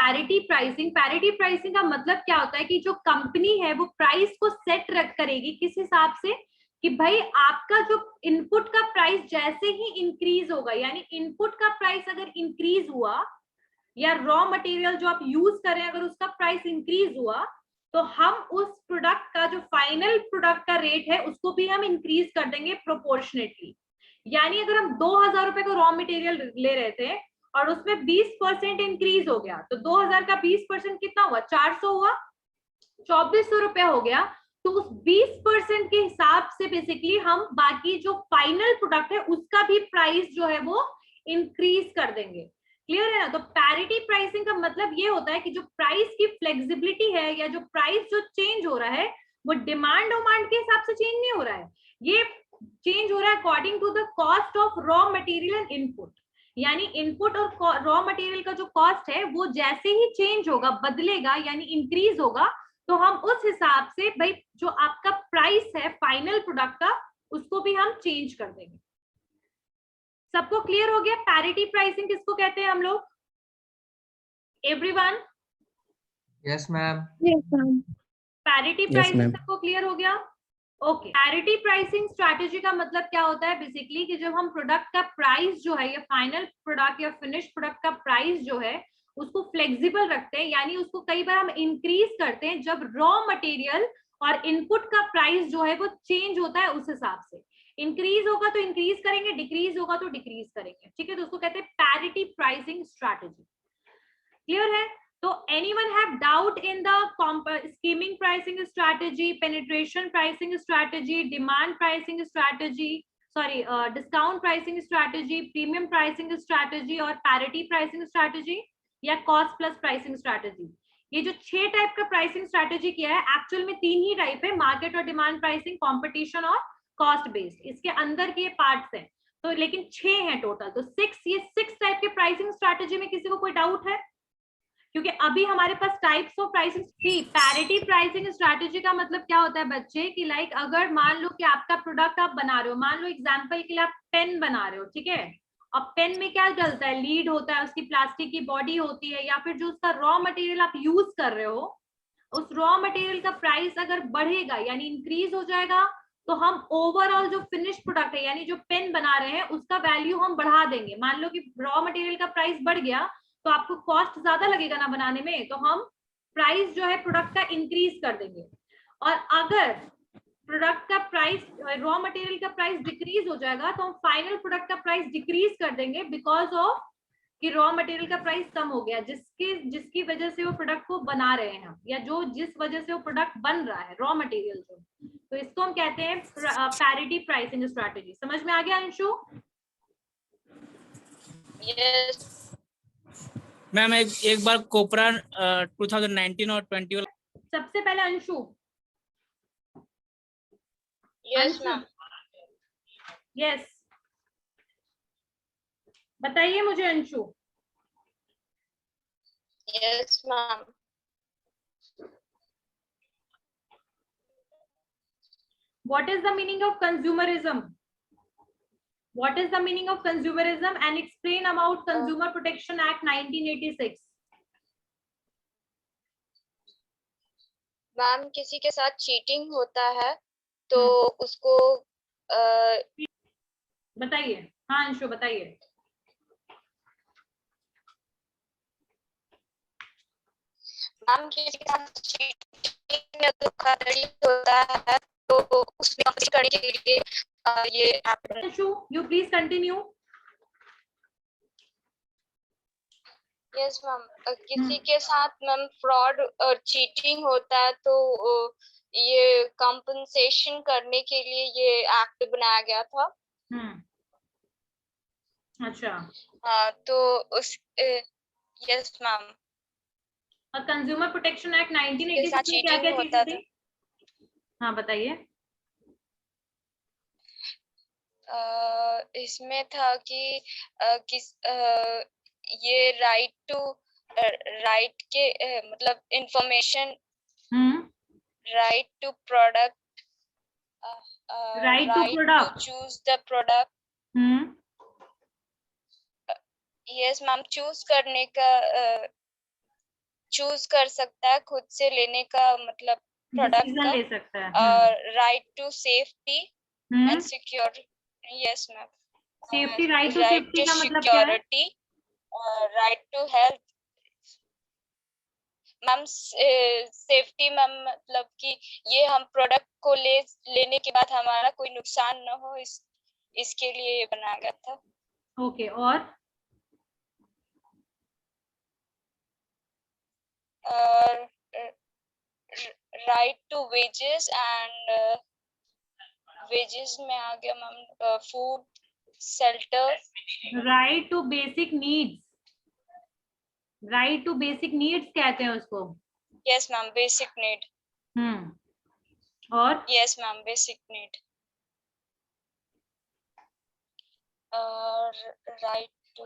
Parity pricing. Parity pricing का मतलब क्या होता है कि जो कंपनी है वो प्राइस को सेट रख करेगी किस हिसाब से कि भाई आपका जो इनपुट का प्राइस जैसे ही इंक्रीज होगा, यानी इनपुट का प्राइस अगर इंक्रीज हुआ या रॉ मटेरियल जो आप यूज कर रहे हैं अगर उसका प्राइस इंक्रीज हुआ, तो हम उस प्रोडक्ट का जो फाइनल प्रोडक्ट का रेट है उसको भी हम इंक्रीज कर देंगे प्रोपोर्शनेटली। यानी अगर हम 2000 रुपए का रॉ मटेरियल ले रहे थे और उसमें 20% इंक्रीज हो गया, तो 2000 का 20% कितना हुआ, 400 हुआ, 2400 रुपया हो गया। तो उस 20% के हिसाब से बेसिकली हम बाकी जो फाइनल प्रोडक्ट है उसका भी प्राइस जो है वो इंक्रीज कर देंगे। क्लियर है ना? तो पैरिटी प्राइसिंग का मतलब ये होता है कि जो प्राइस की फ्लेक्सिबिलिटी है या जो प्राइस जो चेंज हो रहा है वो डिमांड के हिसाब से चेंज नहीं हो रहा है, ये चेंज हो रहा है according to the cost of raw material and input. यानी इनपुट और रॉ मटेरियल का जो कॉस्ट है वो जैसे ही चेंज होगा, बदलेगा, यानी इंक्रीज होगा, तो हम उस हिसाब से भाई जो आपका प्राइस है फाइनल प्रोडक्ट का उसको भी हम चेंज कर देंगे। सबको क्लियर हो गया? पैरिटी प्राइसिंग किसको कहते हैं हम लोग? Everyone? Yes ma'am. Yes ma'am. Parity pricing सबको क्लियर हो गया? ओके। पैरिटी प्राइसिंग स्ट्रैटेजी का मतलब क्या होता है बेसिकली कि जब हम प्रोडक्ट का प्राइस जो है या फाइनल प्रोडक्ट या फिनिश प्रोडक्ट का प्राइस जो है उसको फ्लेक्सिबल रखते हैं, यानी उसको कई बार हम इंक्रीज करते हैं जब रॉ मटेरियल और इनपुट का प्राइस जो है वो चेंज होता है, उस हिसाब से इंक्रीज होगा तो इंक्रीज करेंगे, डिक्रीज होगा तो डिक्रीज करेंगे। ठीक है, तो उसको कहते हैं पैरिटी प्राइसिंग स्ट्रैटेजी। क्लियर है? तो anyone have doubt in the scheming pricing strategy, penetration pricing strategy, demand pricing strategy, sorry, discount pricing strategy, premium pricing strategy और parity pricing strategy या cost plus pricing strategy? ये जो 6 type का pricing strategy किया है, actual में 3 ही type है, market और डिमांड प्राइसिंग, कंपटीशन और कॉस्ट बेस्ड। इसके अंदर के पार्ट्स हैं, तो लेकिन 6 हैं टोटल, तो 6 टाइप के प्राइसिंग स्ट्रैटेजी में किसी को कोई डाउट है? क्योंकि अभी हमारे पास टाइप्स ऑफ प्राइसिंग थी। पैरिटी प्राइसिंग स्ट्रैटेजी का मतलब क्या होता है बच्चे कि लाइक अगर मान लो कि आपका प्रोडक्ट आप बना रहे हो, मान लो एग्जांपल के लिए आप पेन बना रहे हो, ठीक है, अब पेन में क्या डलता है, लीड होता है, उसकी प्लास्टिक की बॉडी होती है, या फिर जो उसका रॉ मटेरियल आप यूज कर रहे हो, उस रॉ मटेरियल का प्राइस अगर बढ़ेगा यानी इंक्रीज हो जाएगा, तो हम ओवरऑल जो फिनिश प्रोडक्ट है यानी जो पेन बना रहे हैं उसका वैल्यू हम बढ़ा देंगे। मान लो कि रॉ मटेरियल का प्राइस बढ़ गया तो आपको कॉस्ट ज्यादा लगेगा ना बनाने में, तो हम प्राइस जो है प्रोडक्ट का इंक्रीज कर देंगे। और अगर प्रोडक्ट का प्राइस, रॉ मटेरियल का प्राइस डिक्रीज हो जाएगा तो हम फाइनल प्रोडक्ट का प्राइस डिक्रीज कर देंगे बिकॉज ऑफ कि रॉ मटेरियल का प्राइस कम हो गया, जिसकी वजह से वो प्रोडक्ट को बना रहे हैं या जो जिस वजह से वो प्रोडक्ट बन रहा है, रॉ मटेरियल जो, तो इसको हम कहते हैं पैरिटी प्राइसिंग स्ट्रैटेजी। समझ में आ गया अंशु? यस मैम एक बार कोपरा 2019 और 20 सबसे पहले अंशु। Yes ma'am. यस, बताइए मुझे Anshu. Yes ma'am. What is the meaning of consumerism? What is the meaning of consumerism and explain about Consumer Protection Act 1986? Ma'am किसी के साथ चीटिंग होता है तो उसको बताइए। हाँ अंशु बताइए। मैम किसी के साथ चीटिंग या धोखाधड़ी होता है तो उसमें कंपनी करने के लिए ये Anshu you please continue. Yes ma'am, किसी के साथ मैम फ्रॉड और चीटिंग होता है तो ये कंपनसेशन करने के लिए ये एक्ट बनाया गया था। अच्छा। हाँ तो उस यस मैम। और कंज्यूमर प्रोटेक्शन एक्ट 1986 में क्या क्या चीजें थी? हाँ बताइए। इसमें था कि ये राइट के मतलब information, right to product, right to choose the product. Yes ma'am, choose करने का चूज कर सकता है खुद से लेने का मतलब प्रोडक्ट डिसीजन का ले सकता है। और right to safety hmm, and secure yes ma'am safety, right to right safety to का मतलब क्या है? Security right to health ma'am safety ma'am मतलब कि ये हम प्रोडक्ट को लेने के बाद हमारा कोई नुकसान न हो इसके लिए ये बनाया गया था ओके, और right to wages and wages में आ गया ma'am food shelter right to basic needs, right to basic needs कहते हैं उसको। यस मैम बेसिक नीड और यस मैम बेसिक नीड और राइट टू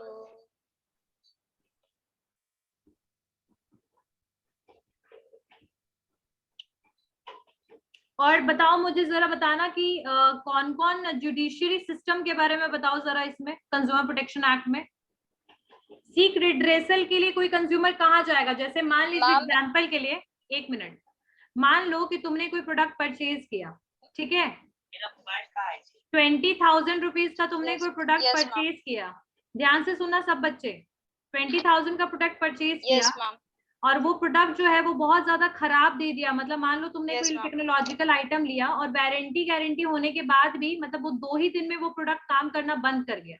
और बताओ मुझे जरा बताना कि कौन कौन जुडिशियरी सिस्टम के बारे में बताओ जरा इसमें कंज्यूमर प्रोटेक्शन एक्ट में। सीक रिड्रेसल के लिए कोई कंज्यूमर कहाँ जाएगा? जैसे मान लीजिए एग्जांपल के लिए, एक मिनट, मान लो कि तुमने कोई प्रोडक्ट परचेज किया, ठीक है, 20,000 रुपीज का तुमने कोई प्रोडक्ट परचेज किया, ध्यान से सुनना सब बच्चे, 20,000 का प्रोडक्ट परचेज किया और वो प्रोडक्ट जो है वो बहुत ज्यादा खराब दे दिया, मतलब मान लो तुमने कोई टेक्नोलॉजिकल आइटम लिया और वारंटी गारंटी होने के बाद भी मतलब वो 2 ही दिन में वो प्रोडक्ट काम करना बंद कर गया।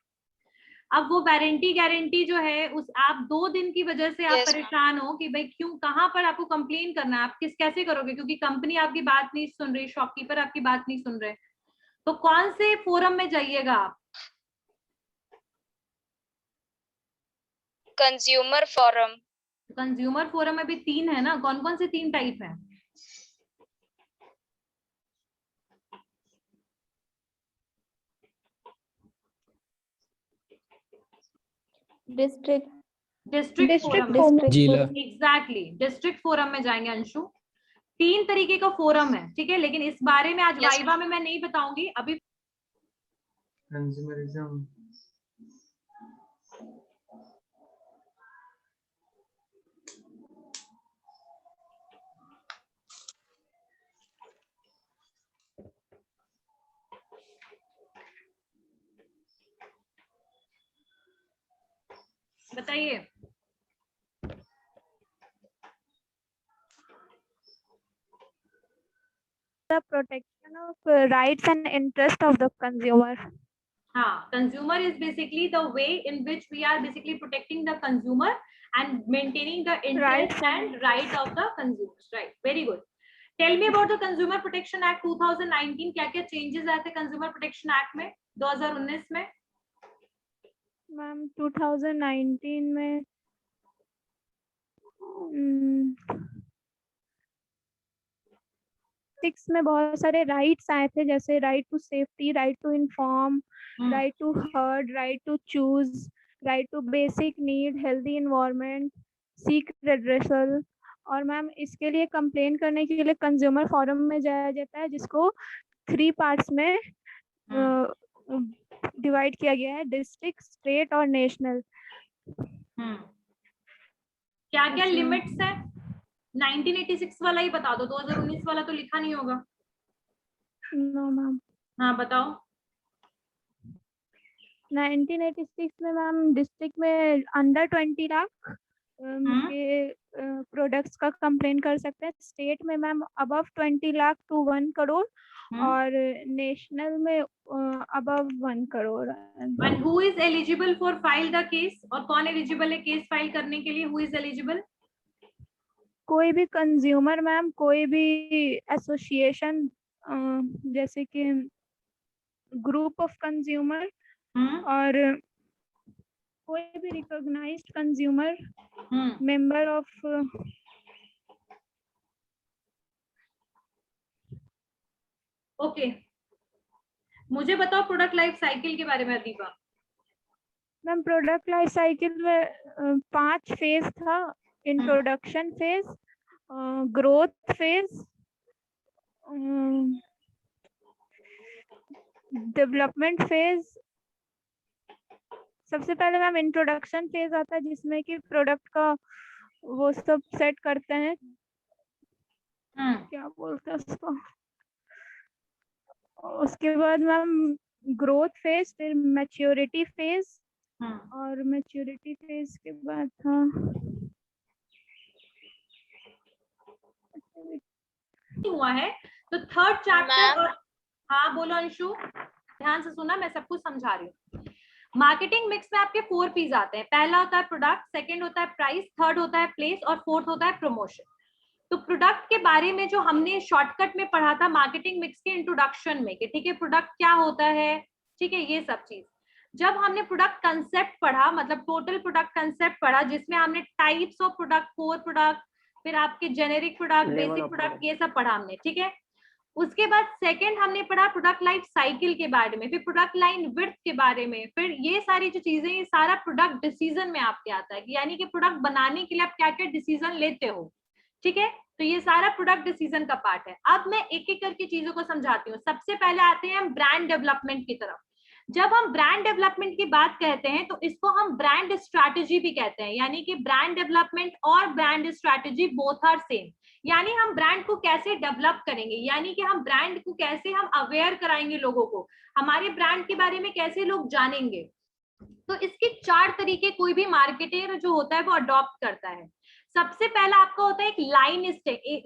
अब वो वारंटी गारंटी जो है उस आप 2 दिन की वजह से आप परेशान हो कि भाई क्यों, कहाँ पर आपको कंप्लेन करना है, आप कैसे करोगे, क्योंकि कंपनी आपकी बात नहीं सुन रही, शॉपकीपर आपकी बात नहीं सुन रहे, तो कौन से फोरम में जाइएगा आप? Consumer forum. कंज्यूमर फोरम में भी 3 है ना, कौन कौन से 3 टाइप है? District forum, exactly, district forum में जाएंगे अंशु। 3 तरीके का फोरम है, ठीक है, लेकिन इस बारे में आज वाइवा में मैं नहीं बताऊंगी अभी। कंज्यूमरिज्म, बताइए। The protection of rights and interest of the consumer. हाँ, consumer is basically the way in which we are basically protecting the consumer and maintaining the interest and right of the consumers, right? Very good. Tell me about the Consumer Protection Act 2019. क्या क्या changes आए थे Consumer Protection Act में 2019 में? Ma'am 2019 में six में बहुत सारे राइट्स आए थे, जैसे right to safety, right to inform, right to heard, right to choose, right to basic need, healthy environment, seek redressal. और मैम इसके लिए कंप्लेन करने के लिए कंज्यूमर फोरम में जाया जाता है, जिसको 3 पार्ट्स में डिवाइड किया गया है, डिस्ट्रिक्ट, स्टेट और नेशनल। क्या क्या लिमिट्स है? 1986 वाला ही बता दो, 2019 वाला तो लिखा नहीं होगा। No ma'am. हाँ बताओ। 1986 में मैम डिस्ट्रिक्ट में अंडर 20 लाख के प्रोडक्ट्स का कंप्लेन कर सकते हैं, स्टेट में ma'am above 20 lakh to 1 crore और नेशनल में above 1 crore. And who is eligible for file the case? और कौन एलिजिबल है केस फाइल करने के लिए? Who is eligible? कोई भी कंज्यूमर मैम, कोई भी एसोसिएशन, जैसे कि ग्रुप ऑफ कंज्यूमर और कोई भी recognised consumer, member of. Okay, मुझे बताओ प्रोडक्ट लाइफ साइकिल के बारे में Deepa. Ma'am product life cycle में 5 फेज था। Introduction phase, growth phase, development phase. सबसे पहले मैम इंट्रोडक्शन फेज आता है, जिसमें कि प्रोडक्ट का वो सब सेट करते हैं, क्या बोलते हैं उसको। उसके बाद मैम ग्रोथ फेज, फिर मैच्योरिटी फेज, और मैच्योरिटी फेज के बाद था हुआ है तो थर्ड चैप्टर। और हाँ बोलो अंशु, ध्यान से सुना, मैं सब कुछ समझा रही हूँ। मार्केटिंग मिक्स में आपके 4 P's आते हैं। पहला होता है प्रोडक्ट, सेकंड होता है प्राइस, थर्ड होता है प्लेस और फोर्थ होता है प्रमोशन। तो प्रोडक्ट के बारे में जो हमने शॉर्टकट में पढ़ा था मार्केटिंग मिक्स के इंट्रोडक्शन में कि ठीक है प्रोडक्ट क्या होता है, ठीक है ये सब चीज। जब हमने प्रोडक्ट कंसेप्ट पढ़ा, मतलब टोटल प्रोडक्ट कंसेप्ट पढ़ा, जिसमें हमने types of product, core product, फिर आपके जेनेरिक प्रोडक्ट, बेसिक प्रोडक्ट, ये सब पढ़ा हमने, ठीक है। उसके बाद सेकंड हमने पढ़ा प्रोडक्ट लाइफ साइकिल के बारे में, फिर प्रोडक्ट लाइन विड्थ के बारे में, फिर ये सारी जो चीजें, ये सारा प्रोडक्ट डिसीजन में आपके आता है, यानी कि प्रोडक्ट बनाने के लिए आप क्या क्या डिसीजन लेते हो, ठीक है। तो ये सारा प्रोडक्ट डिसीजन का पार्ट है। अब मैं एक एक करके चीजों को समझाती हूँ। सबसे पहले आते हैं हम ब्रांड डेवलपमेंट की तरफ। जब हम ब्रांड डेवलपमेंट की बात कहते हैं तो इसको हम ब्रांड स्ट्रैटेजी भी कहते हैं, यानी कि ब्रांड डेवलपमेंट और brand strategy both are same. यानी हम ब्रांड को कैसे डेवलप करेंगे, यानी कि हम ब्रांड को कैसे हम अवेयर कराएंगे लोगों को, हमारे ब्रांड के बारे में कैसे लोग जानेंगे। तो इसके 4 तरीके कोई भी मार्केटर जो होता है वो अडॉप्ट करता है। सबसे पहला आपका होता है एक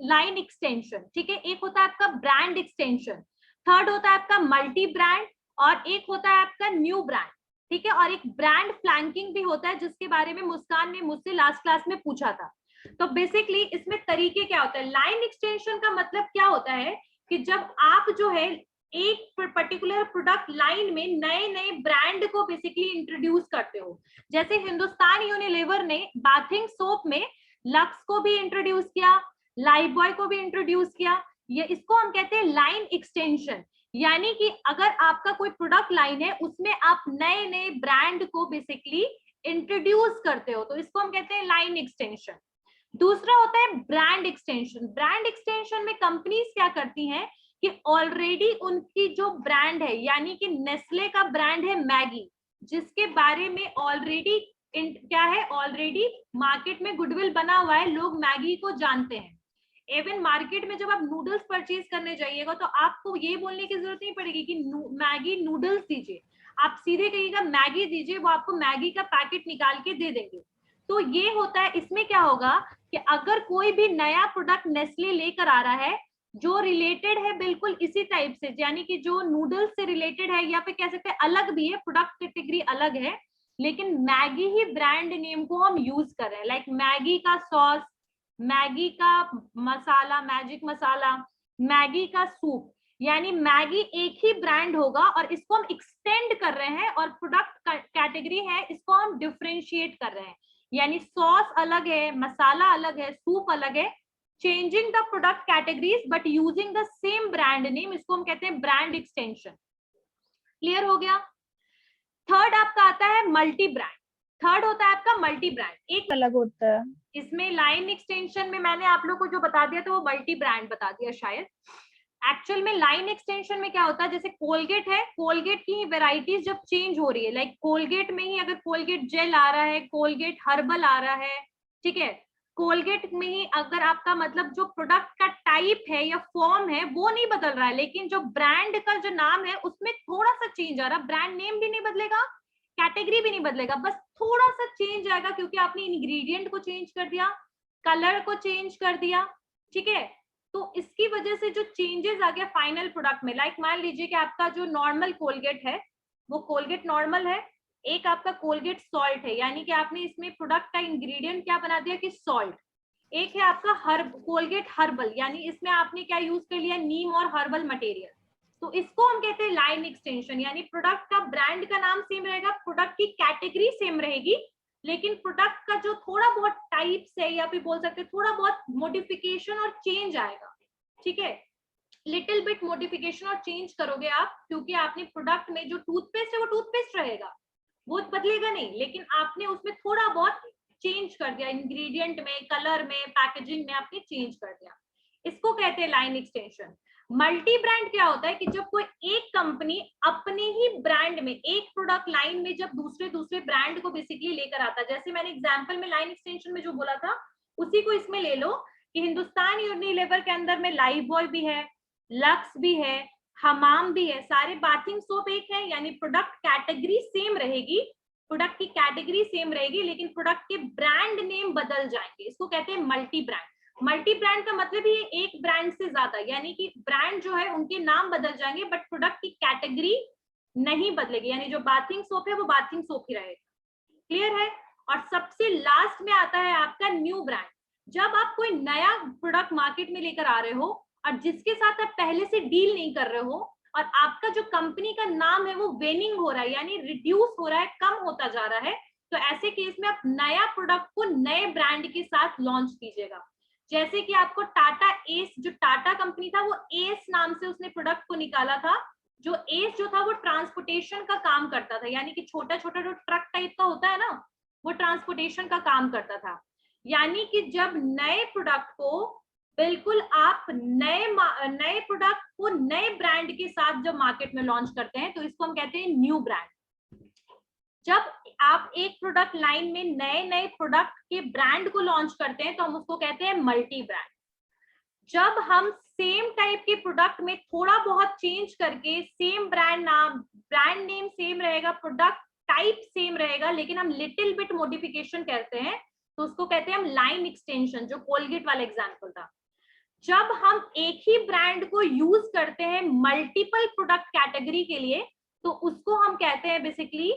लाइन एक्सटेंशन, ठीक है। एक होता है आपका ब्रांड एक्सटेंशन, थर्ड होता है आपका मल्टी ब्रांड, और एक होता है आपका न्यू ब्रांड, ठीक है। और एक ब्रांड फ्लैंकिंग भी होता है, जिसके बारे में मुस्कान ने मुझसे लास्ट क्लास में पूछा था। तो बेसिकली इसमें तरीके क्या होता है। लाइन एक्सटेंशन का मतलब क्या होता है कि जब आप जो है एक पर्टिकुलर प्रोडक्ट लाइन में नए नए ब्रांड को बेसिकली इंट्रोड्यूस करते हो। जैसे हिंदुस्तान यूनिलीवर ने बाथिंग सोप में लक्स को भी इंट्रोड्यूस किया, लाइफबॉय को भी इंट्रोड्यूस किया। ये इसको हम कहते हैं लाइन एक्सटेंशन। यानी कि अगर आपका कोई प्रोडक्ट लाइन है उसमें आप नए नए ब्रांड को बेसिकली इंट्रोड्यूस करते हो, तो इसको हम कहते हैं लाइन एक्सटेंशन। दूसरा होता है ब्रांड एक्सटेंशन। ब्रांड एक्सटेंशन में कंपनीज क्या करती हैं कि ऑलरेडी उनकी जो ब्रांड है, यानी कि नेस्ले का ब्रांड है मैगी, जिसके बारे में ऑलरेडी क्या है, ऑलरेडी मार्केट में गुडविल बना हुआ है, लोग मैगी को जानते हैं। इवन मार्केट में जब आप नूडल्स परचेज करने जाइएगा तो आपको ये बोलने की जरूरत नहीं पड़ेगी कि मैगी नूडल्स दीजिए, आप सीधे कहिएगा मैगी दीजिए, वो आपको मैगी का पैकेट निकाल के दे देंगे। तो ये होता है। इसमें क्या होगा कि अगर कोई भी नया प्रोडक्ट नेस्ले लेकर आ रहा है जो रिलेटेड है बिल्कुल इसी टाइप से, यानी कि जो नूडल्स से रिलेटेड है, या फिर कह सकते हैं अलग भी है, प्रोडक्ट कैटेगरी अलग है, लेकिन मैगी ही ब्रांड नेम को हम यूज कर रहे हैं। लाइक मैगी का सॉस, मैगी का मसाला, मैजिक मसाला, मैगी का सूप, यानी मैगी एक ही ब्रांड होगा और इसको हम एक्सटेंड कर रहे हैं, और प्रोडक्ट कैटेगरी है इसको हम डिफरेंशिएट कर रहे हैं। यानी सॉस अलग है, मसाला अलग है, सूप अलग है, changing the product categories but using the same brand name, इसको हम कहते हैं ब्रांड एक्सटेंशन। क्लियर हो गया। थर्ड आपका आता है मल्टी ब्रांड। थर्ड होता है आपका मल्टी ब्रांड, एक अलग होता है। इसमें लाइन एक्सटेंशन में मैंने आप लोग को जो बता दिया था वो मल्टी ब्रांड बता दिया शायद। एक्चुअल में लाइन एक्सटेंशन में क्या होता है, जैसे कोलगेट है, कोलगेट की वेराइटीज जब चेंज हो रही है, लाइक कोलगेट में ही अगर कोलगेट जेल आ रहा है, कोलगेट हर्बल आ रहा है, ठीक है, कोलगेट में ही अगर आपका मतलब जो प्रोडक्ट का टाइप है या फॉर्म है वो नहीं बदल रहा है, लेकिन जो ब्रांड का जो नाम है उसमें थोड़ा सा चेंज आ रहा है, ब्रांड नेम भी नहीं बदलेगा, कैटेगरी भी नहीं बदलेगा, बस थोड़ा सा चेंज आएगा क्योंकि आपने इंग्रेडिएंट को चेंज कर दिया, कलर को चेंज कर दिया, ठीक है। तो इसकी वजह से जो चेंजेस आ गया फाइनल प्रोडक्ट में, लाइक मान लीजिए कि आपका जो नॉर्मल कोलगेट है वो कोलगेट नॉर्मल है, एक आपका कोलगेट सॉल्ट है, यानी कि आपने इसमें प्रोडक्ट का इंग्रेडिएंट क्या बना दिया कि सॉल्ट। एक है आपका कोलगेट हर्बल, यानी इसमें आपने क्या यूज कर लिया, नीम और हर्बल मटेरियल। तो इसको हम कहते हैं लाइन एक्सटेंशन, यानी प्रोडक्ट का ब्रांड का नाम सेम रहेगा, प्रोडक्ट की कैटेगरी सेम रहेगी, लेकिन प्रोडक्ट का जो थोड़ा बहुत टाइप्स है या फिर बोल सकते हैं थोड़ा बहुत मॉडिफिकेशन और चेंज आएगा, ठीक है। लिटिल बिट मॉडिफिकेशन और चेंज करोगे आप, क्योंकि आपने प्रोडक्ट में जो टूथपेस्ट है वो टूथपेस्ट रहेगा, वो बदलेगा नहीं, लेकिन आपने उसमें थोड़ा बहुत चेंज कर दिया, इंग्रेडिएंट में, कलर में, पैकेजिंग में आपने चेंज कर दिया, इसको कहते हैं लाइन एक्सटेंशन। मल्टी ब्रांड क्या होता है कि जब कोई एक कंपनी अपने ही ब्रांड में, एक प्रोडक्ट लाइन में जब दूसरे ब्रांड को बेसिकली लेकर आता है, जैसे मैंने एग्जांपल में लाइन एक्सटेंशन में जो बोला था उसी को इसमें ले लो कि हिंदुस्तान यूनिलीवर के अंदर में लाइफ बॉय भी है, लक्स भी है, हमाम भी है, सारे बाथिंग सोप एक है, यानी प्रोडक्ट कैटेगरी सेम रहेगी, प्रोडक्ट की कैटेगरी सेम रहेगी, लेकिन प्रोडक्ट के ब्रांड नेम बदल जाएंगे। इसको कहते हैं मल्टी ब्रांड। मल्टी ब्रांड का मतलब ही एक ब्रांड से ज्यादा, यानी कि ब्रांड जो है उनके नाम बदल जाएंगे बट प्रोडक्ट की कैटेगरी नहीं बदलेगी, यानी जो बाथिंग सोप है वो बाथिंग सोप ही रहेगा। क्लियर है? और सबसे लास्ट में आता है आपका न्यू ब्रांड। जब आप कोई नया प्रोडक्ट मार्केट में लेकर आ रहे हो और जिसके साथ आप पहले से डील नहीं कर रहे हो और आपका जो कंपनी का नाम है वो वेनिंग हो रहा है, यानी रिड्यूस हो रहा है, कम होता जा रहा है, तो ऐसे केस में आप नया प्रोडक्ट को नए ब्रांड के साथ लॉन्च कीजिएगा। जैसे कि आपको टाटा एस, जो टाटा कंपनी था वो एस नाम से उसने प्रोडक्ट को निकाला था। जो एस जो था वो ट्रांसपोर्टेशन का काम करता था, यानी कि छोटा छोटा जो ट्रक टाइप का होता है ना, वो ट्रांसपोर्टेशन का काम करता था। यानी कि जब नए प्रोडक्ट को बिल्कुल आप नए प्रोडक्ट को नए ब्रांड के साथ जब मार्केट में लॉन्च करते हैं तो इसको हम कहते हैं न्यू ब्रांड। जब आप एक प्रोडक्ट लाइन में नए नए प्रोडक्ट के ब्रांड को लॉन्च करते हैं तो हम उसको कहते हैं मल्टी ब्रांड। जब हम सेम टाइप के प्रोडक्ट में थोड़ा बहुत चेंज करके सेम ब्रांड नेम सेम रहेगा, प्रोडक्ट टाइप सेम रहेगा, लेकिन हम लिटिल बिट मॉडिफिकेशन करते हैं तो उसको कहते हैं हम लाइन एक्सटेंशन, जो कोलगेट वाला एग्जांपल था। जब हम एक ही ब्रांड को यूज करते हैं मल्टीपल प्रोडक्ट कैटेगरी के लिए तो उसको हम कहते हैं बेसिकली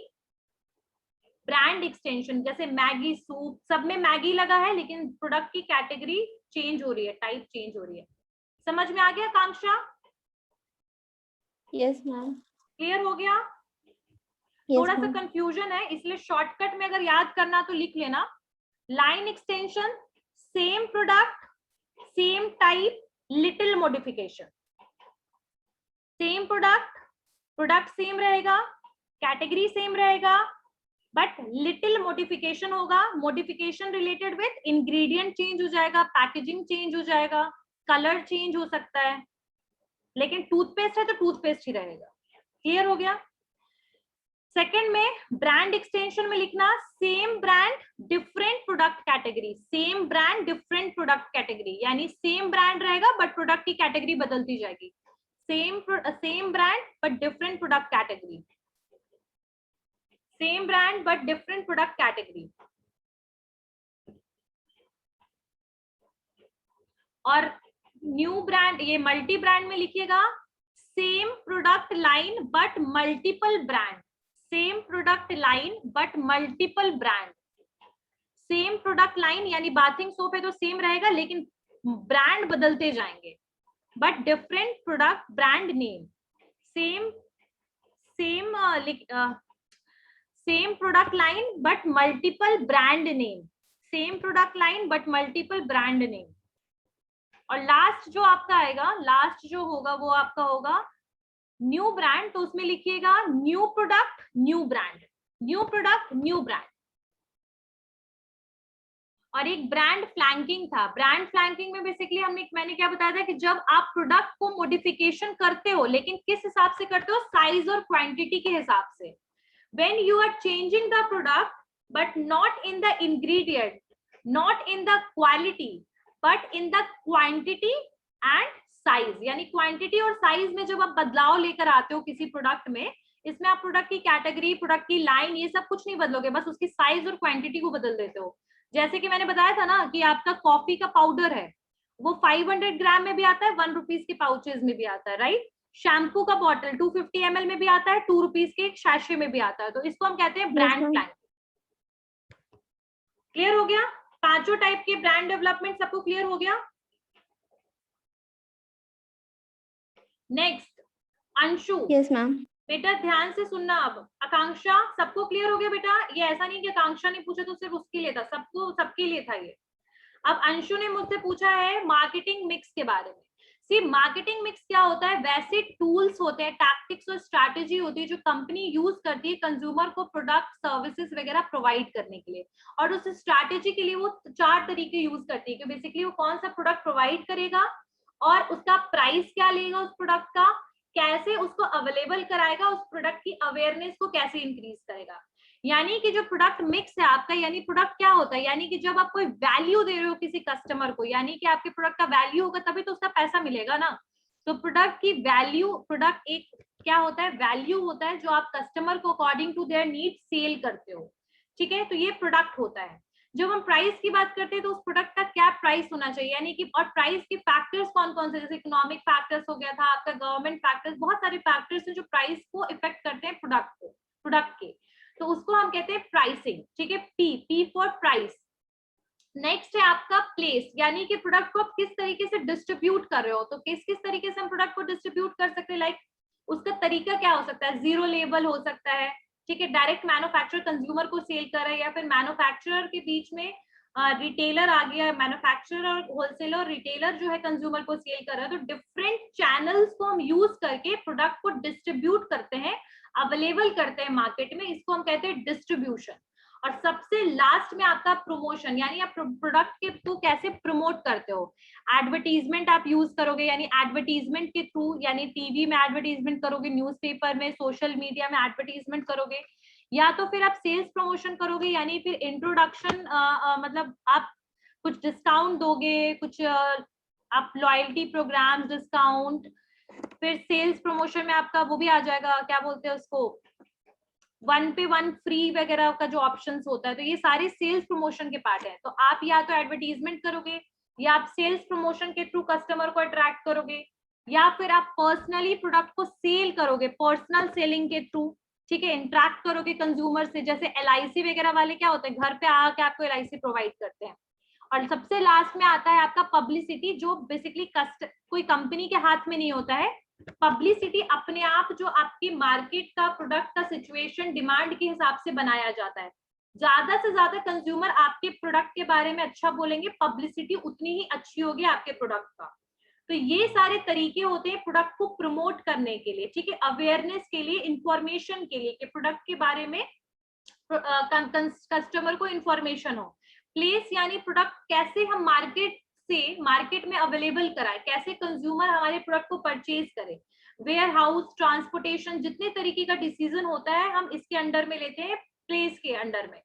ब्रांड एक्सटेंशन। जैसे मैगी सूप, सब में मैगी लगा है लेकिन प्रोडक्ट की कैटेगरी चेंज हो रही है, टाइप चेंज हो रही है। समझ में आ गया आकांक्षा? Yes ma'am. क्लियर हो गया? थोड़ा सा कंफ्यूजन है, इसलिए शॉर्टकट में अगर याद करना तो लिख लेना, line extension, same product, same type, little modification. Same product same रहेगा, कैटेगरी सेम रहेगा, बट लिटिल मॉडिफिकेशन होगा। Modification related with ingredient change हो जाएगा, पैकेजिंग चेंज हो जाएगा, कलर चेंज हो सकता है, लेकिन टूथपेस्ट है तो टूथपेस्ट ही रहेगा। क्लियर हो गया? सेकंड में ब्रांड एक्सटेंशन में लिखना same brand different product category, same brand different product category, यानी सेम ब्रांड रहेगा बट प्रोडक्ट की कैटेगरी बदलती जाएगी। Same brand but different product category, same brand but different product category. और न्यू ब्रांड, ये multi brand में लिखिएगा same product line but multiple brand, same product line but multiple brand. Same product line यानी bathing soap है तो same रहेगा लेकिन brand बदलते जाएंगे, but different product brand name. Same product line but multiple brand name, same product line but multiple brand name. और last जो आपका आएगा, लास्ट जो होगा वो आपका होगा न्यू ब्रांड, तो उसमें लिखिएगा new product new brand, new product new brand. और एक ब्रांड फ्लैंकिंग था। ब्रांड फ्लैंकिंग में बेसिकली मैंने क्या बताया था कि जब आप प्रोडक्ट को मॉडिफिकेशन करते हो, लेकिन किस हिसाब से करते हो, साइज और क्वांटिटी के हिसाब से। When you are changing the product but not in the ingredient, not in the quality, but in the quantity and size, यानी क्वांटिटी और साइज में जब आप बदलाव लेकर आते हो किसी प्रोडक्ट में, इसमें आप प्रोडक्ट की कैटेगरी, प्रोडक्ट की लाइन, ये सब कुछ नहीं बदलोगे, बस उसकी साइज और क्वांटिटी को बदल देते हो। जैसे कि मैंने बताया था ना कि आपका कॉफी का पाउडर है वो 500 ग्राम में भी आता है, 1 रुपीज के पाउचेज में भी आता है, राइट। शैम्पू का बॉटल 250 ml में भी आता है, 2 रुपीज के शैशे में भी आता है, तो इसको हम कहते हैं ब्रांड फ्लैंक। क्लियर हो गया? पांचों टाइप के ब्रांड डेवलपमेंट सबको क्लियर हो गया? नेक्स्ट अंशु। Yes ma'am. बेटा ध्यान से सुनना अब। आकांक्षा, सबको क्लियर हो गया बेटा? ये ऐसा नहीं कि आकांक्षा ने पूछा तो सिर्फ उसके लिए था, सबको, सबके लिए था ये। अब अंशु ने मुझसे पूछा है मार्केटिंग मिक्स के बारे में। सी, मार्केटिंग मिक्स क्या होता है? वैसे टूल्स होते हैं, टैक्टिक्स और स्ट्रैटेजी होती है जो कंपनी यूज करती है कंज्यूमर को प्रोडक्ट, सर्विसेज वगैरह प्रोवाइड करने के लिए। और उस स्ट्रैटेजी के लिए वो 4 तरीके यूज करती है कि बेसिकली वो कौन सा प्रोडक्ट प्रोवाइड करेगा और उसका प्राइस क्या लेगा उस प्रोडक्ट का, कैसे उसको अवेलेबल कराएगा, उस प्रोडक्ट की अवेयरनेस को कैसे इंक्रीज करेगा। यानी कि जो प्रोडक्ट मिक्स है आपका, यानी प्रोडक्ट क्या होता है, यानी कि जब आप कोई वैल्यू दे रहे हो किसी कस्टमर को, यानी कि आपके प्रोडक्ट का वैल्यू होगा तभी तो उसका पैसा मिलेगा ना। तो प्रोडक्ट की वैल्यू, प्रोडक्ट एक क्या होता है, वैल्यू होता है जो आप कस्टमर को according to their need sell करते हो, ठीक है। तो ये प्रोडक्ट होता है। जब हम प्राइस की बात करते हैं तो उस प्रोडक्ट का क्या प्राइस होना चाहिए, यानी कि और प्राइस के फैक्टर्स कौन कौन से, जैसे इकोनॉमिक फैक्टर्स हो गया था आपका, गवर्नमेंट फैक्टर्स, बहुत सारे फैक्टर्स हैं जो प्राइस को इफेक्ट करते हैं प्रोडक्ट को, प्रोडक्ट के, तो उसको हम कहते हैं प्राइसिंग, ठीक है। P for price. नेक्स्ट है आपका प्लेस, यानी कि प्रोडक्ट को आप किस तरीके से डिस्ट्रीब्यूट कर रहे हो, तो किस किस तरीके से हम प्रोडक्ट को डिस्ट्रीब्यूट कर सकते हैं, लाइक उसका तरीका क्या हो सकता है, जीरो लेबल हो सकता है, ठीक है, डायरेक्ट मैन्युफैक्चरर कंज्यूमर को सेल कर रहा है, या फिर मैन्युफैक्चरर के बीच में रिटेलर आ गया, मैन्युफैक्चरर और होलसेलर और रिटेलर जो है कंज्यूमर को सेल कर रहा है। तो डिफरेंट चैनल्स को हम यूज करके प्रोडक्ट को डिस्ट्रीब्यूट करते हैं, अवेलेबल करते हैं मार्केट में, इसको हम कहते हैं डिस्ट्रीब्यूशन। और सबसे लास्ट में आपका प्रमोशन, यानी आप प्रोडक्ट के को कैसे प्रमोट करते हो, एडवर्टीजमेंट आप यूज करोगे, यानी एडवर्टीजमेंट के थ्रू, यानी टीवी में एडवर्टीजमेंट करोगे, न्यूज़पेपर में, सोशल मीडिया में एडवर्टीजमेंट करोगे, या तो फिर आप सेल्स प्रमोशन करोगे, यानी फिर इंट्रोडक्शन, मतलब आप कुछ डिस्काउंट दोगे, कुछ आप लॉयल्टी प्रोग्राम डिस्काउंट, फिर सेल्स प्रमोशन में आपका वो भी आ जाएगा, क्या बोलते हैं उसको, 1 पे 1 फ्री वगैरह का जो ऑप्शंस होता है। तो ये सारे सेल्स प्रमोशन के पार्ट है। तो आप या तो एडवर्टीजमेंट करोगे, या आप सेल्स प्रमोशन के थ्रू कस्टमर को अट्रैक्ट करोगे, या फिर आप पर्सनली प्रोडक्ट को सेल करोगे, पर्सनल सेलिंग के थ्रू, ठीक है, इंटरेक्ट करोगे कंज्यूमर से। जैसे LIC वगैरह वाले क्या होते हैं, घर पे आके आपको LIC प्रोवाइड करते हैं। और सबसे लास्ट में आता है आपका पब्लिसिटी, जो बेसिकली कोई कंपनी के हाथ में नहीं होता है। पब्लिसिटी अपने आप जो आपकी मार्केट का, प्रोडक्ट का सिचुएशन, डिमांड के हिसाब से बनाया जाता है। ज्यादा से ज्यादा कंज्यूमर आपके प्रोडक्ट के बारे में अच्छा बोलेंगे, पब्लिसिटी उतनी ही अच्छी होगी आपके प्रोडक्ट का। तो ये सारे तरीके होते हैं प्रोडक्ट को प्रमोट करने के लिए, ठीक है, अवेयरनेस के लिए, इंफॉर्मेशन के लिए, कि प्रोडक्ट के बारे में कस्टमर को इंफॉर्मेशन हो। प्लेस यानी प्रोडक्ट कैसे हम मार्केट में अवेलेबल कराए, कैसे कंज्यूमर हमारे प्रोडक्ट को परचेज करे। वेयर हाउस, ट्रांसपोर्टेशन, जितने तरीके का डिसीजन होता है हम इसके अंडर में लेते हैं, प्लेस के अंडर में।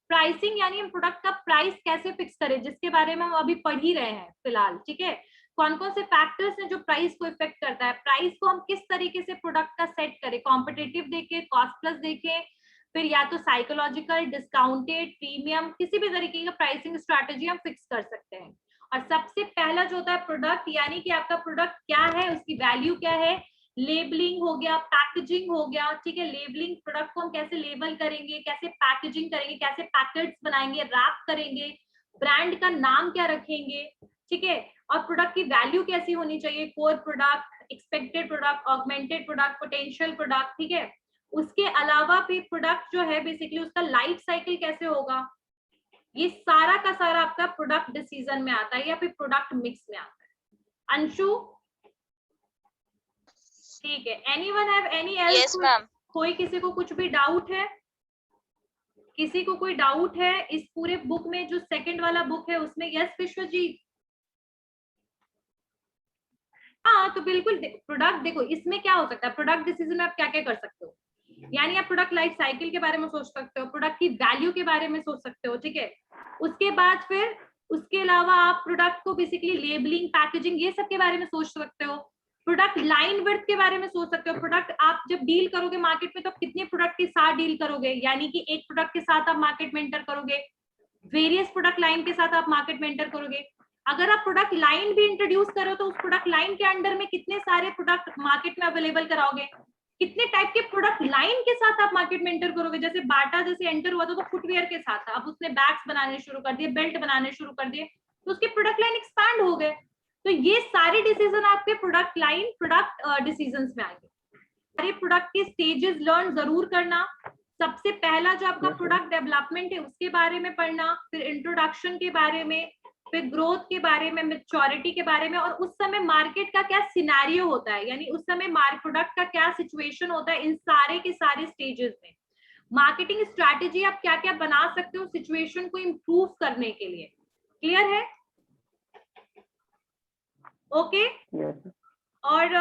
प्राइसिंग यानी हम प्रोडक्ट का प्राइस कैसे फिक्स करें, जिसके बारे में हम अभी पढ़ ही रहे हैं फिलहाल, ठीक है। कौन कौन से फैक्टर्स हैं जो प्राइस को इफेक्ट करता है, प्राइस को हम किस तरीके से प्रोडक्ट का सेट करें, कॉम्पिटिटिव देखें, कॉस्ट प्लस देखें, फिर या तो साइकोलॉजिकल, डिस्काउंटेड, प्रीमियम, किसी भी तरीके का प्राइसिंग स्ट्रैटेजी हम फिक्स कर सकते हैं। और सबसे पहला जो होता है प्रोडक्ट, यानी कि आपका प्रोडक्ट क्या है, उसकी वैल्यू क्या है, लेबलिंग हो गया, पैकेजिंग हो गया, ठीक है, लेबलिंग, प्रोडक्ट को हम कैसे लेबल करेंगे, कैसे पैकेजिंग करेंगे, कैसे पैकेट्स बनाएंगे, रैप करेंगे, ब्रांड का नाम क्या रखेंगे, ठीक है, और प्रोडक्ट की वैल्यू कैसी होनी चाहिए, core product, expected product, augmented product, potential product, ठीक है। उसके अलावा भी प्रोडक्ट जो है बेसिकली उसका लाइफ साइकिल कैसे होगा, ये सारा का सारा आपका प्रोडक्ट डिसीजन में आता है या फिर प्रोडक्ट मिक्स में आता है। अंशु, ठीक है, anyone have any else? Yes ma'am. कोई किसी को कुछ भी डाउट है, किसी को कोई डाउट है इस पूरे बुक में, जो सेकंड वाला बुक है उसमें? यस विश्वजीत। हाँ, तो बिल्कुल प्रोडक्ट देखो, इसमें क्या हो सकता है, प्रोडक्ट डिसीजन में आप क्या क्या कर सकते हो, यानी आप प्रोडक्ट लाइफ साइकिल के बारे में सोच सकते हो, प्रोडक्ट की वैल्यू के बारे में सोच सकते हो, ठीक है। उसके बाद फिर उसके अलावा आप प्रोडक्ट को बेसिकली लेबलिंग, पैकेजिंग, ये सब के बारे में सोच सकते हो। प्रोडक्ट लाइन विड्थ के बारे में सोच सकते हो, प्रोडक्ट आप जब डील करोगे मार्केट में तो आप कितने प्रोडक्ट के साथ डील करोगे, यानी कि एक प्रोडक्ट के साथ आप मार्केट में एंटर करोगे, वेरियस प्रोडक्ट लाइन के साथ आप मार्केट में एंटर करोगे। अगर आप प्रोडक्ट लाइन भी इंट्रोड्यूस करो तो उस प्रोडक्ट लाइन के अंडर में कितने सारे प्रोडक्ट मार्केट में अवेलेबल कराओगे, कितने टाइप के प्रोडक्ट लाइन के साथ आप मार्केट में एंटर करोगे। जैसे बाटा जैसे एंटर हुआ तो फुटवेयर के साथ था, अब उसने बैग्स बनाने शुरू कर दिए, बेल्ट बनाने शुरू कर दिए, तो उसके प्रोडक्ट लाइन एक्सपैंड हो गए। तो ये सारे डिसीजन आपके प्रोडक्ट लाइन, प्रोडक्ट डिसीजंस में आएंगे। सारे प्रोडक्ट के स्टेजेस लर्न जरूर करना। सबसे पहला जो आपका प्रोडक्ट डेवलपमेंट है उसके बारे में पढ़ना, फिर इंट्रोडक्शन के बारे में, फिर ग्रोथ के बारे में, मैच्योरिटी के बारे में, और उस समय मार्केट का क्या सिनेरियो होता है, यानी उस समय प्रोडक्ट का क्या सिचुएशन होता है, इन सारे के सारे स्टेजेस में मार्केटिंग स्ट्रैटेजी आप क्या क्या बना सकते हो सिचुएशन को इंप्रूव करने के लिए। क्लियर है? ओके। और